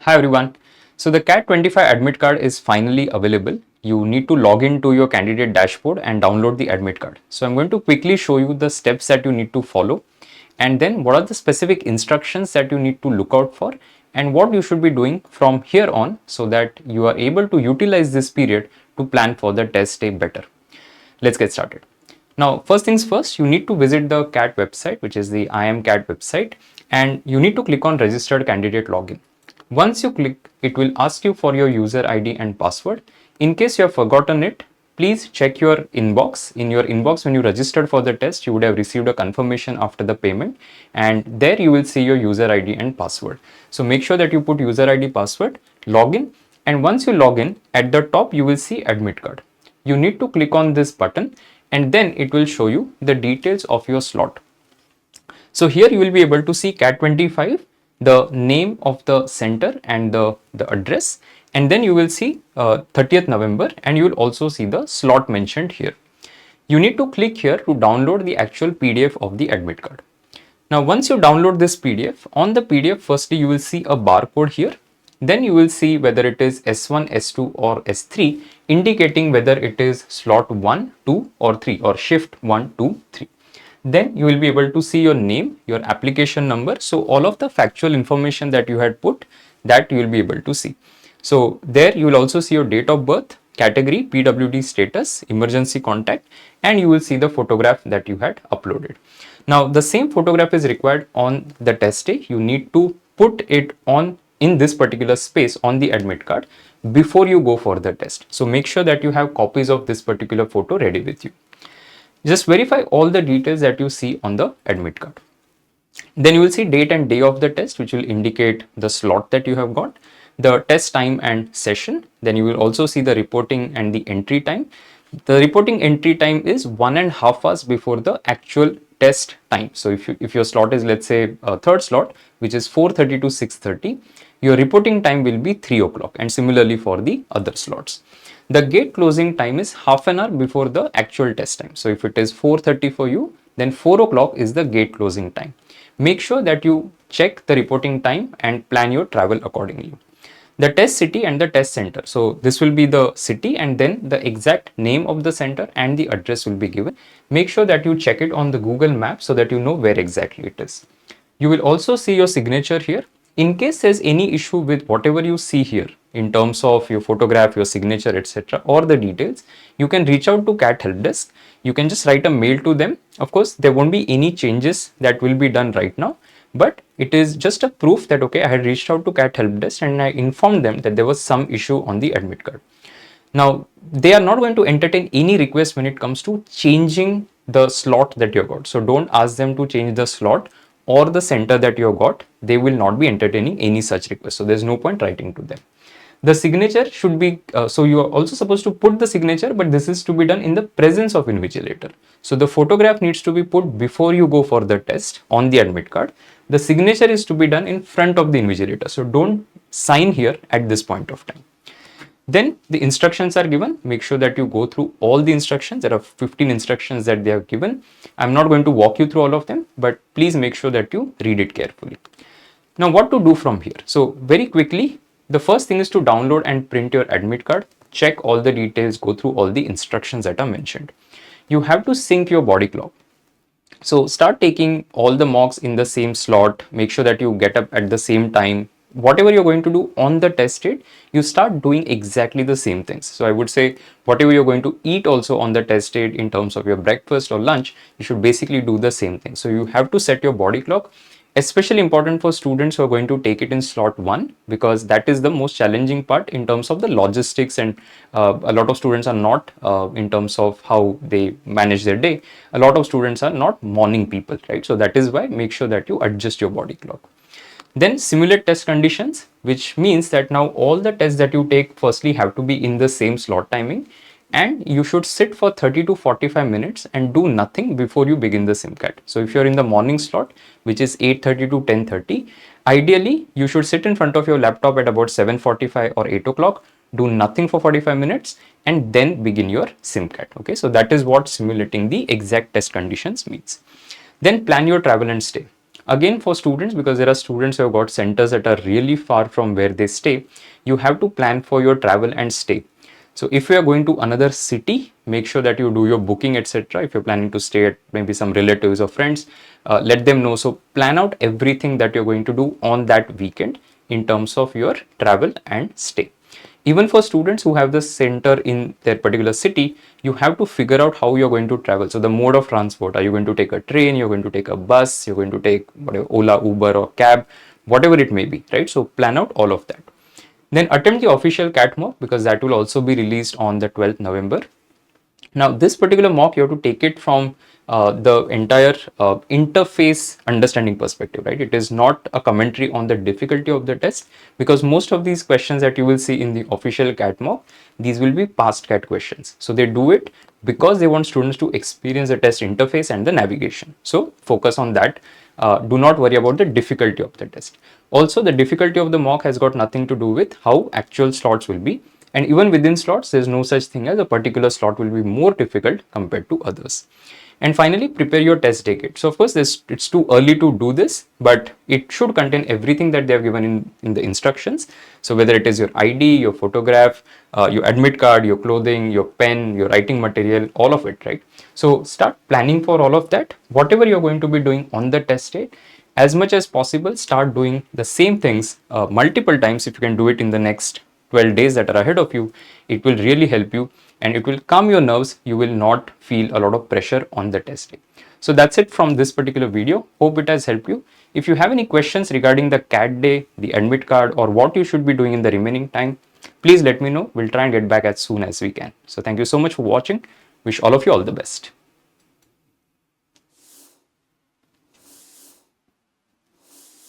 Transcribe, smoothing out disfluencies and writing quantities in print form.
Hi everyone. So the CAT 25 admit card is finally available. You need to log into your candidate dashboard and download the admit card. So I'm going to quickly show you the steps that you need to follow, and then what are the specific instructions that you need to look out for, and what you should be doing from here on so that you are able to utilize this period to plan for the test day better. Let's get started. Now, first things first, you need to visit the CAT website, which is the IMCAT website, and you need to click on registered candidate login. Once you click, it will ask you for your user ID and password. In case you have forgotten it, please check your inbox. In your inbox, when you registered for the test, you would have received a confirmation after the payment, and there you will see your user ID and password. So make sure that you put user ID, password, login, and once you log in, at the top you will see admit card. You need to click on this button, and then it will show you the details of your slot. So here you will be able to see CAT 25, the name of the center and the address, and then you will see 30th November, and you will also see the slot mentioned here. You need to click here to download the actual PDF of the admit card. Now once you download this PDF, on the PDF firstly you will see a barcode here. Then you will see whether it is S1, S2 or S3, indicating whether it is slot 1, 2 or 3 or shift 1, 2, 3. Then you will be able to see your name, your application number. So all of the factual information that you had put, that you will be able to see. So there you will also see your date of birth, category, PWD status, emergency contact, and you will see the photograph that you had uploaded. Now the same photograph is required on the test day. You need to put it on in this particular space on the admit card before you go for the test. So make sure that you have copies of this particular photo ready with you. Just verify all the details that you see on the admit card. Then you will see date and day of the test, which will indicate the slot that you have got, the test time and session. Then you will also see the reporting and the entry time. The reporting entry time is 1.5 hours before the actual test time. So if your slot is, let's say, a third slot, which is 4:30 to 6:30, your reporting time will be 3 o'clock, and similarly for the other slots. The gate closing time is half an hour before the actual test time. So if it is 4:30 for you, then 4 o'clock is the gate closing time. Make sure that you check the reporting time and plan your travel accordingly. The test city and the test center. So this will be the city, and then the exact name of the center and the address will be given. Make sure that you check it on the Google Maps so that you know where exactly it is. You will also see your signature here. In case there's any issue with whatever you see here in terms of your photograph, your signature, etc., or the details, you can reach out to CAT help desk. You can just write a mail to them. Of course, there won't be any changes that will be done right now, but it is just a proof that, okay, I had reached out to CAT help desk and I informed them that there was some issue on the admit card. Now, they are not going to entertain any request when it comes to changing the slot that you got. So don't ask them to change the slot or the center that you got. They will not be entertaining any such request. So there's no point writing to them. The signature should be, so you are also supposed to put the signature, but this is to be done in the presence of invigilator. So the photograph needs to be put before you go for the test on the admit card. The signature is to be done in front of the invigilator. So don't sign here at this point of time. Then the instructions are given. Make sure that you go through all the instructions. There are 15 instructions that they have given. I'm not going to walk you through all of them, but please make sure that you read it carefully. Now, what to do from here? So very quickly, the first thing is to download and print your admit card. Check all the details, go through all the instructions that are mentioned. You have to sync your body clock. So start taking all the mocks in the same slot. Make sure that you get up at the same time. Whatever you're going to do on the test date, you start doing exactly the same things. So I would say whatever you're going to eat also on the test date in terms of your breakfast or lunch, you should basically do the same thing. So you have to set your body clock. Especially important for students who are going to take it in slot 1, because that is the most challenging part in terms of the logistics, and a lot of students are not in terms of how they manage their day. A lot of students are not morning people, right? So that is why make sure that you adjust your body clock. Then simulate test conditions, which means that now all the tests that you take firstly have to be in the same slot timing, and you should sit for 30 to 45 minutes and do nothing before you begin the SimCAT. So if you're in the morning slot, which is 8:30 to 10:30, ideally you should sit in front of your laptop at about 7:45 or 8 o'clock, do nothing for 45 minutes, and then begin your SimCAT. Okay, so that is what simulating the exact test conditions means. Then plan your travel and stay. Again, for students, because there are students who have got centers that are really far from where they stay, you have to plan for your travel and stay. So if you are going to another city, make sure that you do your booking, etc. If you're planning to stay at maybe some relatives or friends, let them know. So plan out everything that you're going to do on that weekend in terms of your travel and stay. Even for students who have the center in their particular city, you have to figure out how you're going to travel. So the mode of transport, are you going to take a train, you're going to take a bus, you're going to take whatever, Ola, Uber or cab, whatever it may be, right? So plan out all of that. Then attempt the official CAT mock, because that will also be released on the 12th November. Now, this particular mock, you have to take it from the entire interface understanding perspective, right? It is not a commentary on the difficulty of the test, because most of these questions that you will see in the official CAT mock, these will be past CAT questions. So they do it because they want students to experience the test interface and the navigation. So focus on that. Do not worry about the difficulty of the test. Also, the difficulty of the mock has got nothing to do with how actual slots will be. And even within slots, there's no such thing as a particular slot will be more difficult compared to others. And finally, prepare your test day kit. So of course, it's too early to do this, but it should contain everything that they have given in the instructions. So whether it is your ID, your photograph, your admit card, your clothing, your pen, your writing material, all of it, right? So start planning for all of that. Whatever you're going to be doing on the test day, as much as possible, start doing the same things multiple times. If you can do it in the next 12 days that are ahead of you, it will really help you and it will calm your nerves. You will not feel a lot of pressure on the test day. So that's it from this particular video. Hope it has helped you. If you have any questions regarding the CAT day, the admit card, or what you should be doing in the remaining time, please let me know. We'll try and get back as soon as we can. So thank you so much for watching. Wish all of you all the best.